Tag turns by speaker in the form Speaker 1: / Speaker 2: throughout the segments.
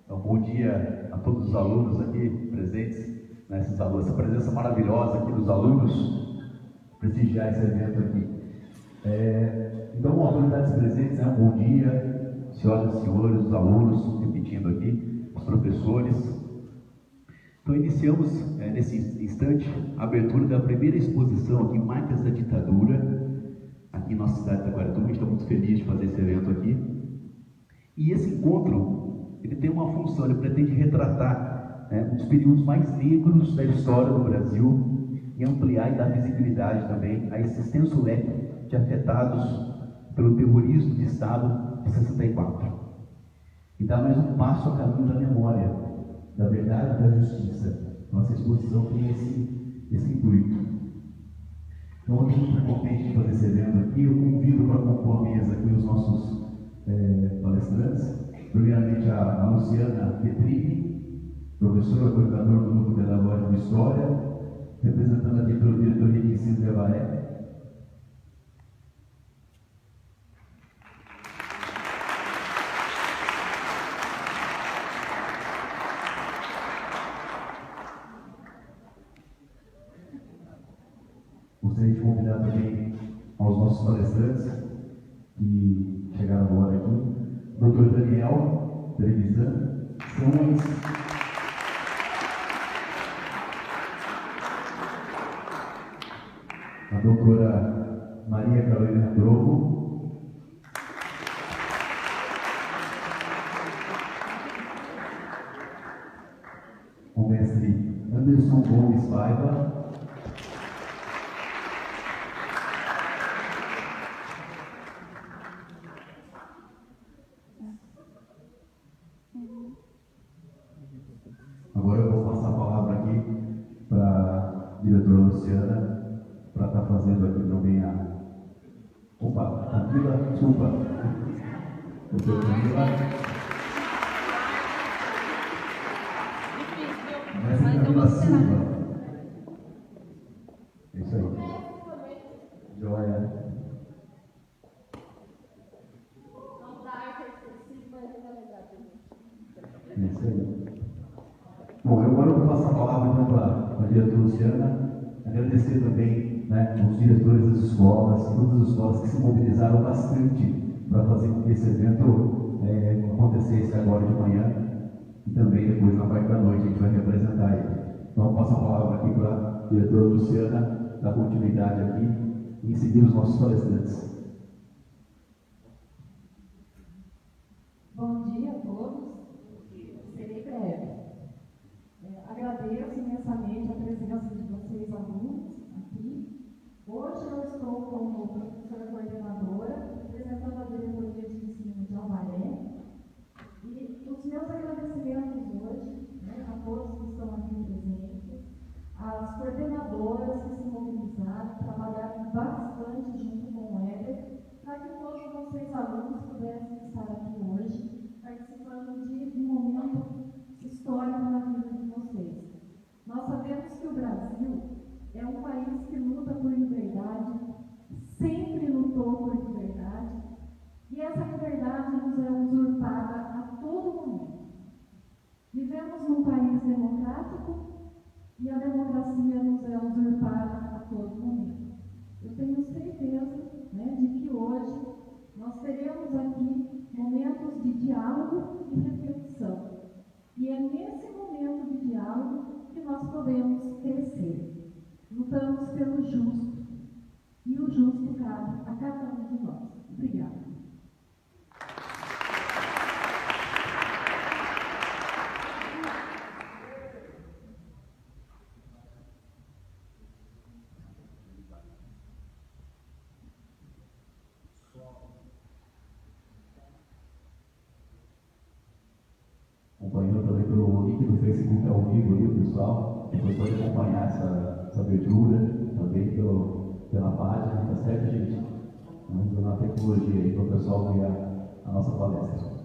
Speaker 1: Então, bom dia a todos os alunos aqui presentes, essa presença maravilhosa aqui dos alunos, prestigiar esse evento aqui. Então, autoridades presentes, um bom dia, senhoras e senhores, os alunos, repetindo aqui, os professores. Então, iniciamos nesse instante a abertura da primeira exposição aqui, Marcas da Ditadura, aqui em nossa cidade de Taquaratuba. A gente está muito feliz de fazer esse evento aqui. E esse encontro, ele tem uma função, ele pretende retratar um dos períodos mais negros da história do Brasil e ampliar e dar visibilidade também a esse extenso leque de afetados pelo terrorismo de Estado de 64. E dar mais um passo a caminho da memória, da verdade e da justiça. Nossa exposição tem esse intuito. Então, hoje, muito contente de fazer esse evento aqui. Eu convido para compor a mesa aqui os nossos palestrantes. Primeiramente, a Luciana Petrini, professora, coordenadora do Núcleo Pedagógico de História, representando aqui pelo Diretoria de Ensino de Avaré. Gostaria de convidar também aos nossos palestrantes que chegaram agora aqui, Dr. Daniel Trevisan Simões, a doutora Maria Carolina Drogo, o mestre Anderson Gomes Paiva, agora eu vou passar a palavra aqui para a diretora Luciana, para estar fazendo aqui também a... Opa, Camila, desculpa. Doutora Camila. Mestre Camila Silva. É isso aí. Joia. É isso aí. Bom, eu agora vou passar a palavra então para a diretora Luciana, agradecer também os diretores das escolas, todas as escolas que se mobilizaram bastante para fazer com que esse evento acontecesse agora de manhã e também depois na parte da noite a gente vai representar ele. Então, eu passo a palavra aqui para a diretora Luciana, dar continuidade aqui e seguir os nossos palestrantes.
Speaker 2: Bom dia a todos. Serei breve. Agradeço imensamente a presença de vocês, alunos, aqui. Hoje eu estou como professora coordenadora, representando a diretoria de ensino de Avaré. E os meus agradecimentos hoje, a todos que estão aqui presentes, às coordenadoras que se mobilizaram, trabalharam bastante junto com o Éder, para que todos vocês, alunos, pudessem estar aqui hoje, participando de um momento histórico na vida de vocês. Nós sabemos que o Brasil é um país que luta por liberdade, sempre lutou por liberdade, e essa liberdade nos é usurpada a todo momento. Vivemos num país democrático e a democracia nos é usurpada a todo momento. Eu tenho certeza de que hoje nós teremos aqui momentos de diálogo e reflexão. E é nesse momento de diálogo que nós podemos crescer. Lutamos pelo justo. E o justo cabe a cada um de nós. Obrigada.
Speaker 1: Acompanhando também pelo link do Facebook ao vivo ali, o pessoal. Depois pode acompanhar essa abertura também pela página, tá certo, gente? Vamos usar a tecnologia aí para o pessoal ver a nossa palestra.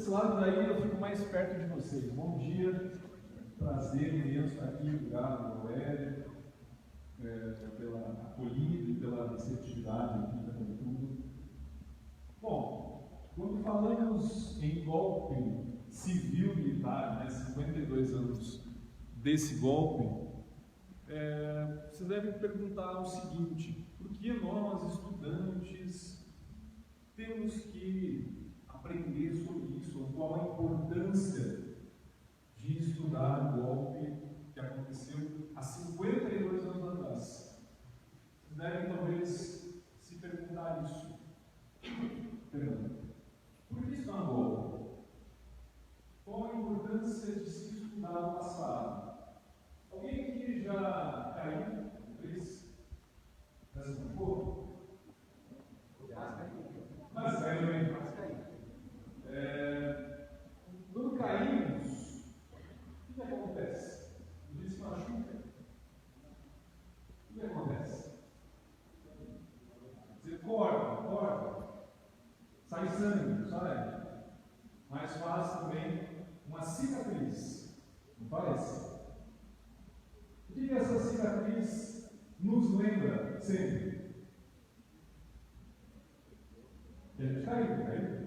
Speaker 3: desse lado daí eu fico mais perto de vocês. Bom dia, prazer imenso estar aqui, obrigado, Aurélio, pela acolhida e pela receptividade aqui da cultura. Bom, quando falamos em golpe civil-militar, né, 52 anos desse golpe, vocês devem perguntar o seguinte: por que nós, estudantes, temos que aprender sobre isso? Qual a importância de estudar o golpe que aconteceu há 52 anos atrás? Vocês devem talvez se perguntar isso. Por que estudar o golpe? Qual a importância de se estudar o passado? Alguém aqui já caiu no Cris? Já se machucou? Mas caiu, hein? Quando caímos, o que acontece? O dia se machuca. O que acontece? Você corta, sai sangue, sai. Mas faz também uma cicatriz. Não parece? O que essa cicatriz nos lembra sempre? Que a gente caiu.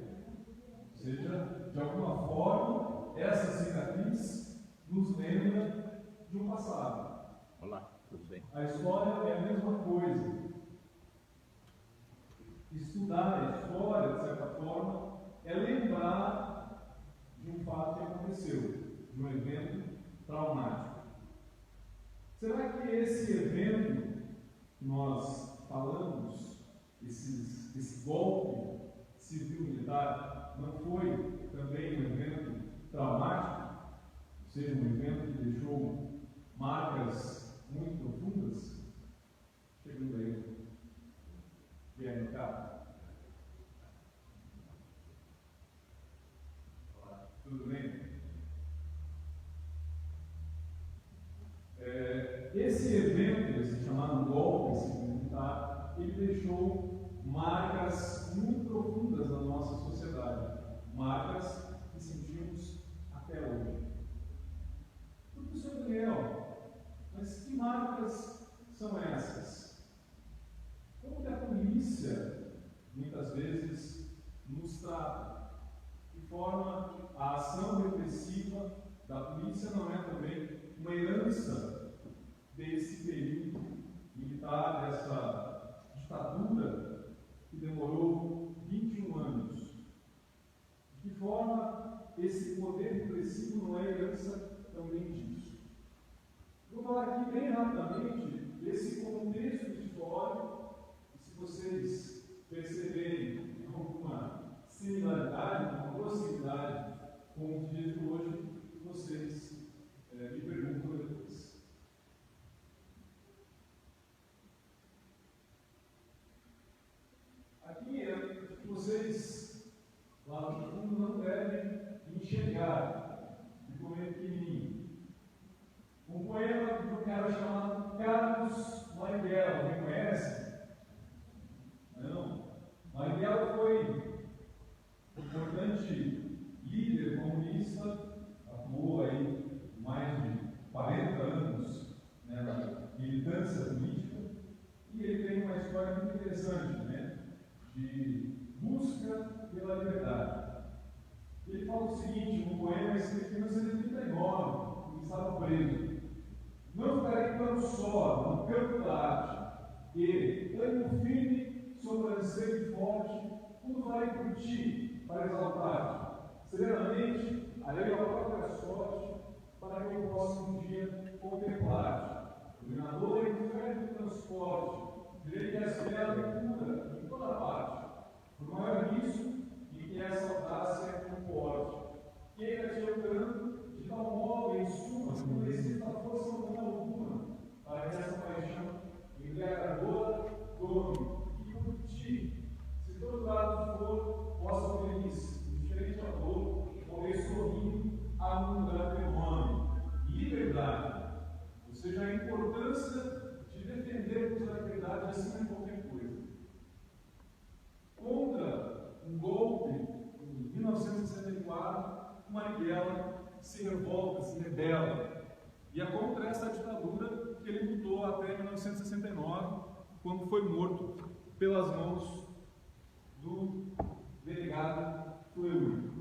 Speaker 3: Ou seja, de alguma forma, essa cicatriz nos lembra de um passado.
Speaker 1: Olá, tudo bem?
Speaker 3: A história é a mesma coisa. Estudar a história, de certa forma, é lembrar de um fato que aconteceu, de um evento traumático. Será que esse evento que nós falamos, esse golpe civil-militar, não foi também um evento traumático? Ou seja, um evento que deixou marcas muito profundas? Chegando aí. Vier no carro. Tudo bem? Esse evento, esse chamado golpe civil-militar, ele deixou marcas muito profundas na nossa sociedade, marcas que sentimos até hoje. Professor Daniel, mas que marcas são essas? Como que a polícia, muitas vezes, nos trata? De forma, a ação repressiva da polícia não é também uma herança desse período militar, dessa ditadura que demorou 21 anos. De que forma esse poder repressivo não é herança também disso? Vou falar aqui bem rapidamente desse contexto histórico, e se vocês perceberem alguma similaridade, uma proximidade com os dias de hoje, vocês me perguntam depois. Aqui vocês, lá no fundo, não devem enxergar, ficou meio pequenininho. Um poema de um cara chamado Carlos Marighella, alguém conhece? Não. Marighella foi um importante líder comunista, atuou aí mais de 40 anos, né, na militância política, e ele tem uma história muito interessante, né, de busca pela liberdade. Ele fala o seguinte, um poema escrito em 1939, ele estava preso: não ficarei tão só no campo da arte, e, ânimo firme, sobrancelho forte, tudo farei por ti, para exaltar-te. Serenamente, alheio à própria sorte, para que eu possa um dia contemplar-te. Dominador e inferno do transporte, direi que és bela e pura em toda parte. Por maior risco, e que essa audácia comporte. Queira-te eu canto, de tal modo em suma, que não exista força alguma, para que essa paixão embriagadora tome, e por ti, se todo lado for, possa feliz, indiferente à dor, morrer sorrindo, abundar teu nome. Liberdade, ou seja, a importância de defendermos a liberdade acima de qualquer coisa. Contra um golpe em 1964, que ela se revolta, se rebela. E é contra essa ditadura que ele lutou até 1969, quando foi morto pelas mãos do delegado Fleury.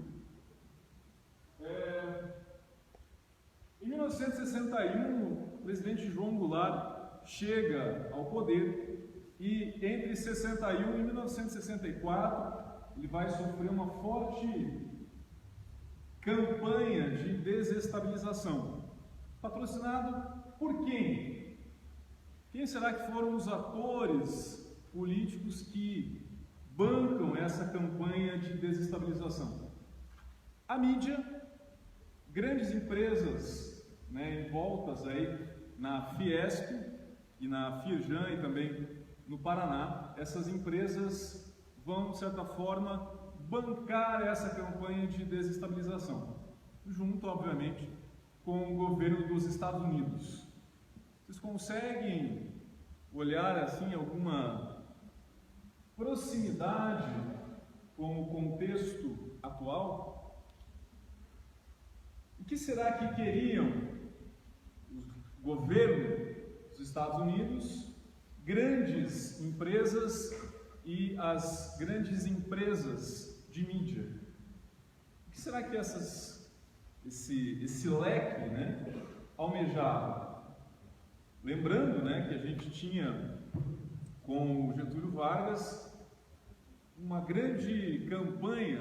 Speaker 3: Em 1961, o presidente João Goulart chega ao poder e entre 61 e 1964 ele vai sofrer uma forte campanha de desestabilização. Patrocinado por quem? Quem será que foram os atores políticos que bancam essa campanha de desestabilização? A mídia, grandes empresas, envoltas aí na Fiesp e na Firjan e também no Paraná. Essas empresas vão, de certa forma, bancar essa campanha de desestabilização, junto, obviamente, com o governo dos Estados Unidos. Vocês conseguem olhar assim alguma proximidade com o contexto atual? O que será que queriam o governo dos Estados Unidos, grandes empresas e as grandes empresas de mídia? O que será que esse leque, almejava? Lembrando, que a gente tinha com o Getúlio Vargas uma grande campanha,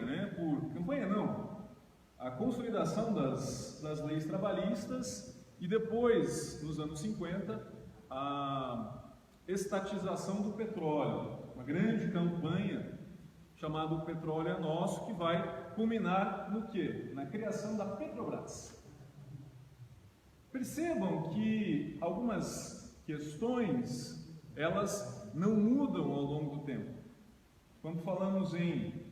Speaker 3: a consolidação das leis trabalhistas e depois, nos anos 50, a estatização do petróleo, uma grande campanha chamada O Petróleo é Nosso, que vai culminar no quê? Na criação da Petrobras. Percebam que algumas questões, elas não mudam ao longo do tempo. Quando falamos em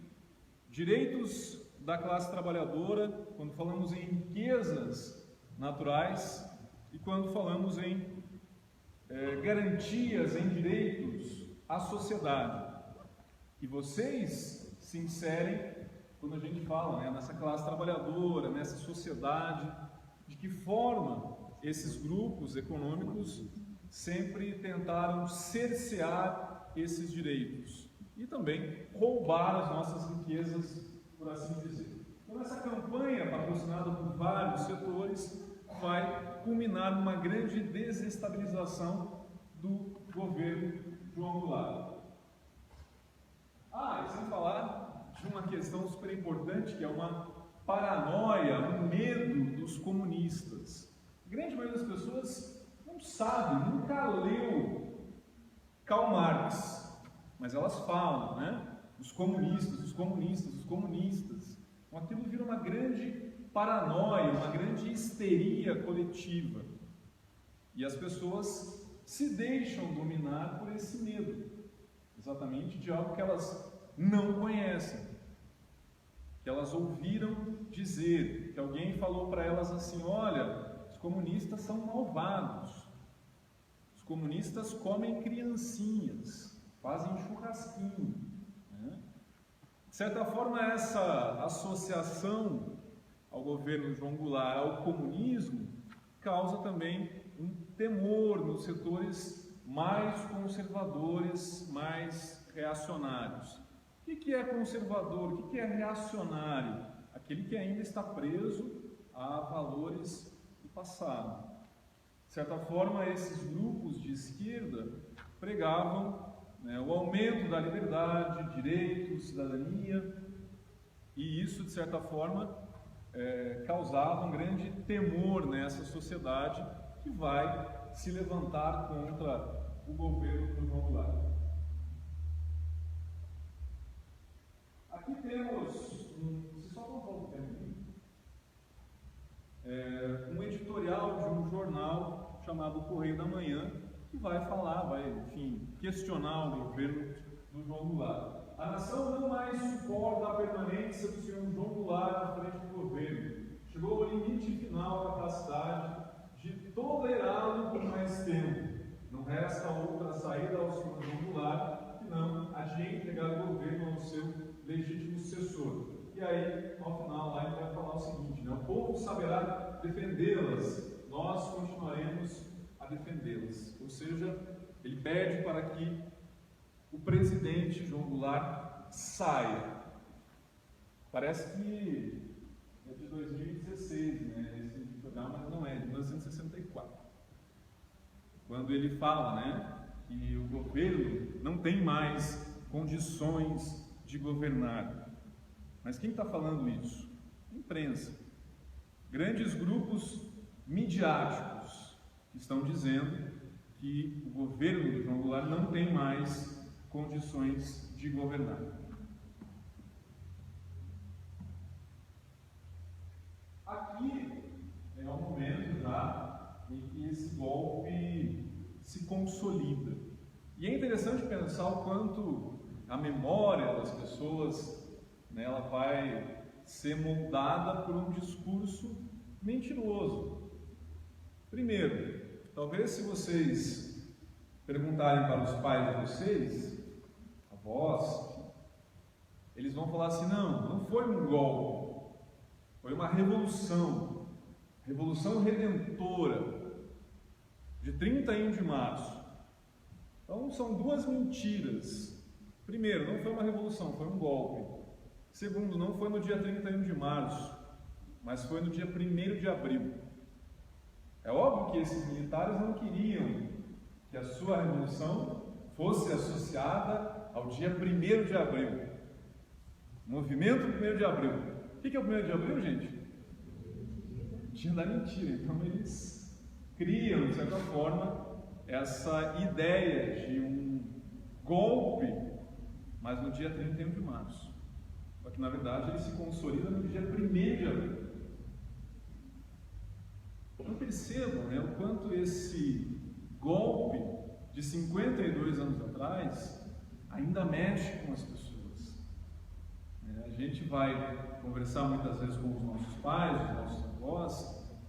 Speaker 3: direitos da classe trabalhadora, quando falamos em riquezas naturais e quando falamos em garantias, em direitos à sociedade. E vocês se inserem quando a gente fala nessa classe trabalhadora, nessa sociedade, de que forma esses grupos econômicos sempre tentaram cercear esses direitos e também roubar as nossas riquezas, por assim dizer. Então essa campanha, patrocinada por vários setores, vai culminar numa grande desestabilização do governo João Goulart. E sem falar de uma questão super importante, que é uma paranoia, um medo dos comunistas. A grande maioria das pessoas não sabe, nunca leu Karl Marx, mas elas falam, os comunistas, os comunistas, os comunistas. Então aquilo vira uma grande paranoia, uma grande histeria coletiva. E as pessoas se deixam dominar por esse medo, exatamente de algo que elas não conhecem, que elas ouviram dizer, que alguém falou para elas assim: olha, os comunistas são malvados, os comunistas comem criancinhas, fazem churrasquinho. De certa forma, essa associação ao governo João Goulart, ao comunismo, causa também um temor nos setores mais conservadores, mais reacionários. O que é conservador? O que é reacionário? Aquele que ainda está preso a valores do passado. De certa forma, esses grupos de esquerda pregavam o aumento da liberdade, direitos, cidadania, e isso, de certa forma, causava um grande temor nessa sociedade que vai se levantar contra o governo do João Goulart. Aqui temos, vocês só vão falar um tempo, um editorial de um jornal chamado Correio da Manhã, que vai falar, questionar o governo do João Goulart. A nação não mais suporta a permanência do senhor João Goulart à frente do governo. Chegou ao limite final da capacidade de tolerá-lo por mais tempo. Não resta outra saída ao senhor João Goulart que não a de entregar o governo ao seu legítimo sucessor. porque aí, ao final, lá ele vai falar o seguinte, né? O povo saberá defendê-las, nós continuaremos a defendê-las. Ou seja, ele pede para que o presidente João Goulart saia. Parece que é de 2016, né, esse programa, mas não é, de 1964. Quando ele fala, né, que o governo não tem mais condições de governar. Mas quem está falando isso? Imprensa. Grandes grupos midiáticos que estão dizendo que o governo de João Goulart não tem mais condições de governar. Aqui é o momento já em que esse golpe se consolida. E é interessante pensar o quanto a memória das pessoas, né, ela vai ser moldada por um discurso mentiroso. Primeiro, talvez se vocês perguntarem para os pais de vocês, avós, eles vão falar assim, não foi um golpe, foi uma revolução redentora, de 31 de março. Então são duas mentiras. Primeiro, não foi uma revolução, foi um golpe. Segundo, não foi no dia 31 de março, mas foi no dia 1º de abril. É óbvio que esses militares não queriam que a sua revolução fosse associada ao dia 1º de abril. Movimento 1º de abril. O que é o 1º de abril, gente? Dia da mentira. Então eles criam, de certa forma, essa ideia de um golpe, mas no dia 31 de março. Só que, na verdade, ele se consolida no dia 1º de abril. Então percebam, né, o quanto esse golpe de 52 anos atrás ainda mexe com as pessoas. A gente vai conversar muitas vezes com os nossos pais, os nossos avós,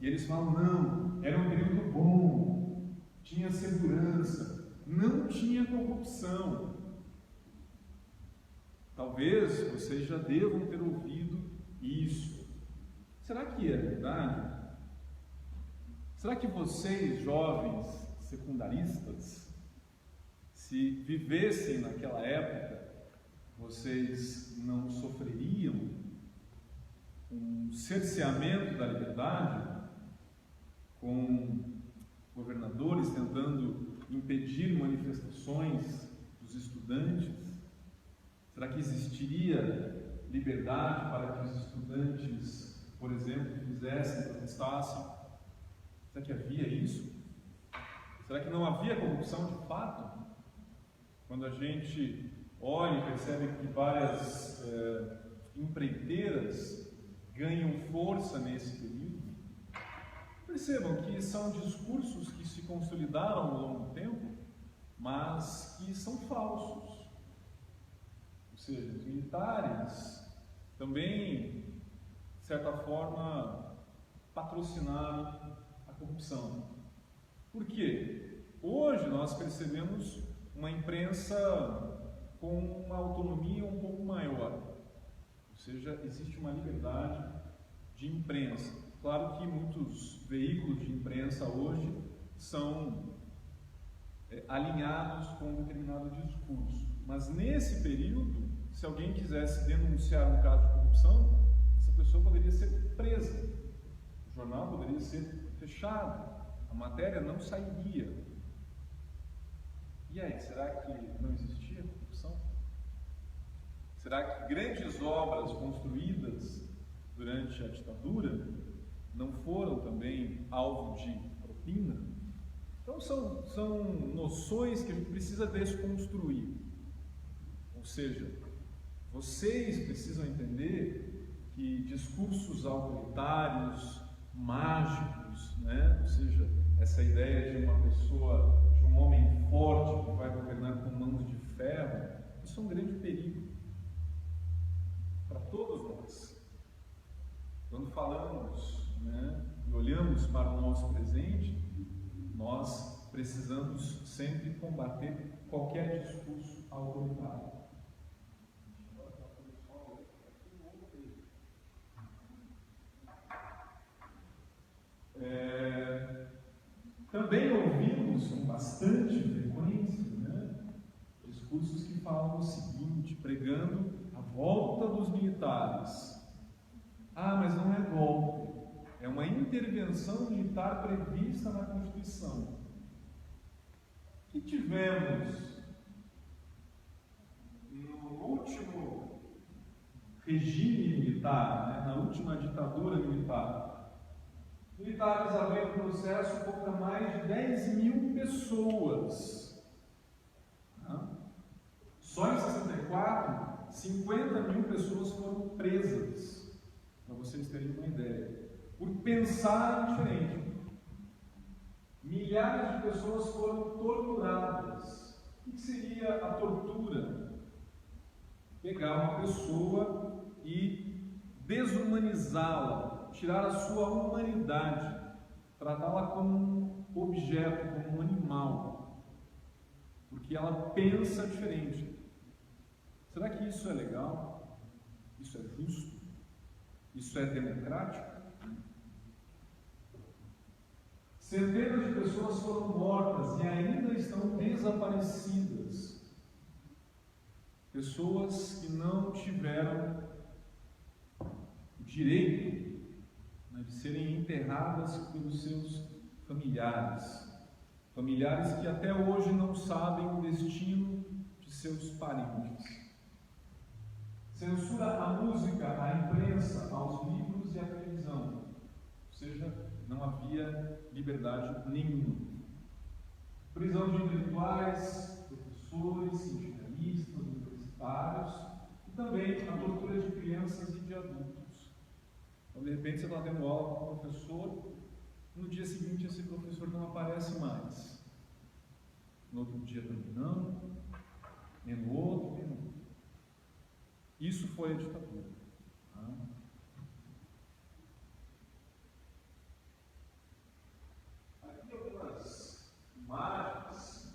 Speaker 3: e eles falam, não, era um período bom, tinha segurança, não tinha corrupção. Talvez vocês já devam ter ouvido isso. Será que é verdade? Será que vocês, jovens secundaristas, se vivessem naquela época, vocês não sofreriam um cerceamento da liberdade, com governadores tentando impedir manifestações dos estudantes? Será que existiria liberdade para que os estudantes, por exemplo, fizessem, protestassem? Será que havia isso? Será que não havia corrupção de fato? Quando a gente olha e percebe que várias empreiteiras ganham força nesse período, percebam que são discursos que se consolidaram ao longo do tempo, mas que são falsos. Ou seja, os militares também, de certa forma, patrocinaram a corrupção. Por quê? Hoje nós percebemos uma imprensa com uma autonomia um pouco maior. Ou seja, existe uma liberdade de imprensa. Claro que muitos veículos de imprensa hoje são alinhados com um determinado discurso. Mas nesse período, se alguém quisesse denunciar um caso de corrupção, essa pessoa poderia ser presa. O jornal poderia ser fechado. A matéria não sairia. E aí, será que não existia corrupção? Será que grandes obras construídas durante a ditadura não foram também alvo de propina? Então são noções que a gente precisa desconstruir. Ou seja, vocês precisam entender que discursos autoritários, mágicos, né? Ou seja, essa ideia de uma pessoa, de um homem forte que vai governar com mãos de ferro, isso é um grande perigo para todos nós. Quando falamos, né, e olhamos para o nosso presente, nós precisamos sempre combater qualquer discurso autoritário. também ouvimos com bastante frequência, né, discursos que falam o seguinte, pregando a volta dos militares. Ah, mas não é golpe, é uma intervenção militar prevista na Constituição. Que tivemos no último regime militar, né, na última ditadura militar. Militares abriram processo contra mais de 10 mil pessoas. Só em 64, 50 mil pessoas foram presas, para vocês terem uma ideia, por pensar diferente. Milhares de pessoas foram torturadas. O que seria a tortura? Pegar uma pessoa e desumanizá-la, tirar a sua humanidade, tratá-la como um objeto, como um animal, porque ela pensa diferente. Será que isso é legal? Isso é justo? Isso é democrático? Centenas de pessoas foram mortas e ainda estão desaparecidas. Pessoas que não tiveram o direito, né, de serem enterradas pelos seus familiares. Familiares que até hoje não sabem o destino de seus parentes. Censura a música, a imprensa, aos livros e à televisão. Ou seja, não havia liberdade nenhuma. Prisão de intelectuais, professores, sindicalistas, universitários, e também a tortura de crianças e de adultos. Então, de repente, você está tendo aula com um professor, no dia seguinte esse professor não aparece mais. No outro dia também não, nem no outro, nem no outro. Isso foi a ditadura. Aqui algumas imagens.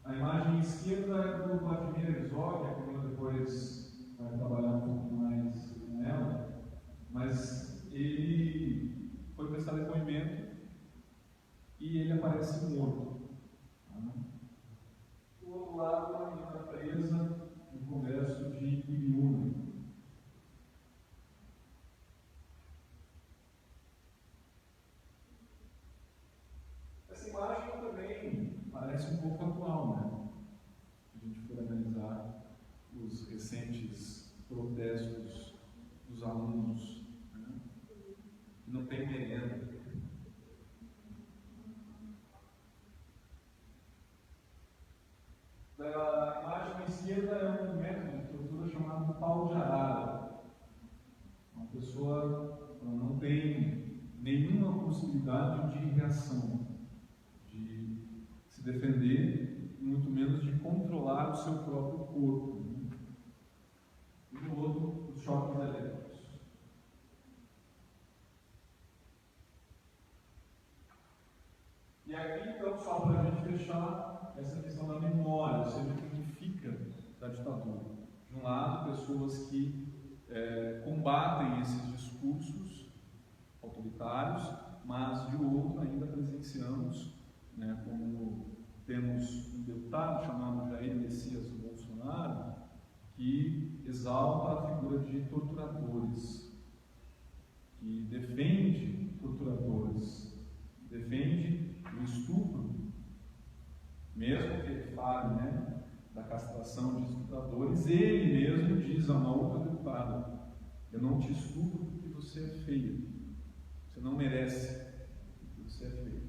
Speaker 3: A imagem esquerda é do Vladimir Herzog, a Camila depois vai trabalhar um pouco mais com ela, mas ele foi prestar depoimento e ele aparece morto. Do outro lado, a menina presa no Congresso de Ibiúna. Essa imagem também parece um pouco atual, né? Se a gente for analisar os recentes protestos dos alunos, né, que não tem merenda. A imagem à esquerda é um método de tortura chamado pau de arara. Uma pessoa não tem nenhuma possibilidade de reação, de se defender, muito menos de controlar o seu próprio corpo. E no outro, os choques elétricos. E aqui, então, só para a gente fechar, essa questão da memória, ou seja, o que fica da ditadura. De um lado, pessoas que combatem esses discursos autoritários, mas de outro ainda presenciamos, né, como temos um deputado chamado Jair Messias Bolsonaro, que exalta a figura de torturadores, que defende torturadores, defende o estupro, mesmo que ele fale, né, da castração de estupradores, ele mesmo diz a uma outra deputada: eu não te estupro porque você é feia, você não merece porque você é feia.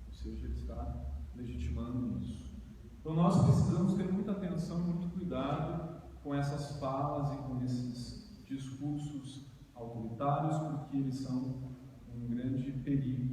Speaker 3: Ou seja, ele está legitimando isso. Então nós precisamos ter muita atenção, muito cuidado com essas falas e com esses discursos autoritários, porque eles são um grande perigo